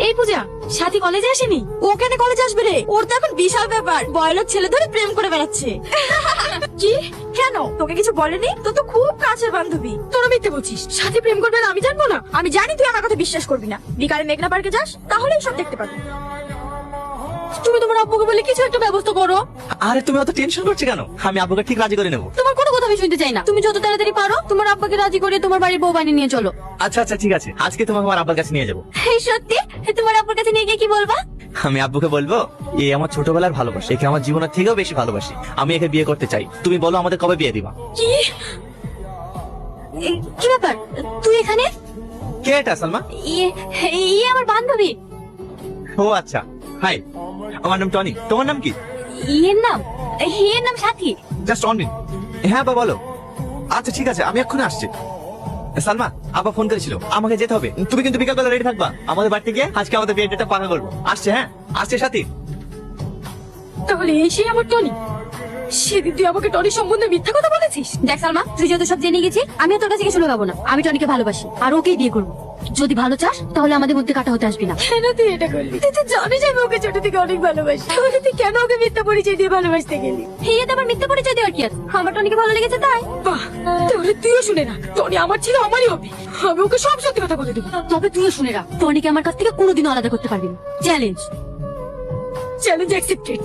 এই পূজা, সাথী কলেজে আসেনি? ও কেন কলেজে আসবে রে? ওর তো এখন বিশাল ব্যাপার, বয়লোক ছেলে ধরে প্রেম করে বেড়াচ্ছে। কি? কেন তোকে কিছু বলেনি? তো তো খুব কাছের বান্ধবী। তোরা মিথ্যে বলছিস, সাথী প্রেম করবে না আমি জানবো না? আমি জানি তুই আমার কথা বিশ্বাস করবি না। বিকালে মেঘনা পার্কে যাস, তাহলেই সব দেখতে পাবি। তুমি তোমার আব্বুকে বলে কিছু একটা ব্যবস্থা করো। আরে তুমি অত টেনশন করছো কেন? আমি আব্বুকে ঠিক রাজি করে নেবো। তোমার কোনো কথা আমি শুনতে চাই না। তুমি যত তাড়াতাড়ি পারো তোমার আব্বাকে রাজি করে তোমার বাড়ির বউ বানিয়ে নিয়ে চলো। আচ্ছা আচ্ছা ঠিক আছে, আজকে তোমাকে আমার আব্বার কাছে নিয়ে যাবো। এই সত্যি? তোমার আব্বুর কাছে নিয়ে গিয়ে কি বলবা? আমি আব্বুকে বলবো এই আমার ছোটবেলার ভালোবাসা, একে আমার জীবনের থেকেও বেশি ভালোবাসি, আমি একে বিয়ে করতে চাই। তুমি বলো আমাদের কবে বিয়ে দিবা? কি কি ব্যাপার তুই এখানে? কে এটা সালমা? ইয়ে ইয়ে আমার বান্ধবী। ও আচ্ছা, হাই, আমার নাম টনি। তোমার নাম কি? ইয়ের নাম সাথী। Just on minute. হ্যাঁ বা বলো। আচ্ছা ঠিক আছে, আমি এক্ষুনি আসছি। সালমা, আব্বা ফোন করেছিল, আমাকে যেতে হবে। তুমি কিন্তু বিকালবেলা রেডি থাকবা, আমাদের বাড়িতে গিয়ে আজকে আমাদের বিয়ের ডেটটা পাকা করবো। আসছে? হ্যাঁ আসছে সাথী। তাহলে এই সেই আমার টনি। সেদিন তুই আমাকে টনির সম্বন্ধে মিথ্যা কথা বলেছিস। দেখ সালমা, তুই যেহেতু সব জেনে গেছিস, আমিও তোর কাছে কিছু লুকাবো না। আমি টনিকে ভালোবাসি আর ওকেই বিয়ে করবো। যদি ভালো চাস তাহলে আমাদের মধ্যে কাটা হতে আসবি না। কেন তুই এটা করলি? তুই তো জানিস আমি ওকে ছোট থেকে অনেক ভালোবাসি, তাহলে তুই কেন ওকে মিথ্যা পরিচয় দিয়ে ভালোবাসতে গেলি? হিয়ে তো আমার মিথ্যা পরিচয় দেওয়ার কি আছে? আমার টনিকে ভালো লেগেছে তাই। বাহ, তাহলে তুইও শুনে না, টনি আমার ছিল, আমারই হবে। আমি ওকে সব সত্যি কথা বলে দেবো। তবে তুইও শুনে রাখ, টনিকে আমার কাছ থেকে কোনোদিনও আলাদা করতে পারবি না। চ্যালেঞ্জ। Challenge accepted.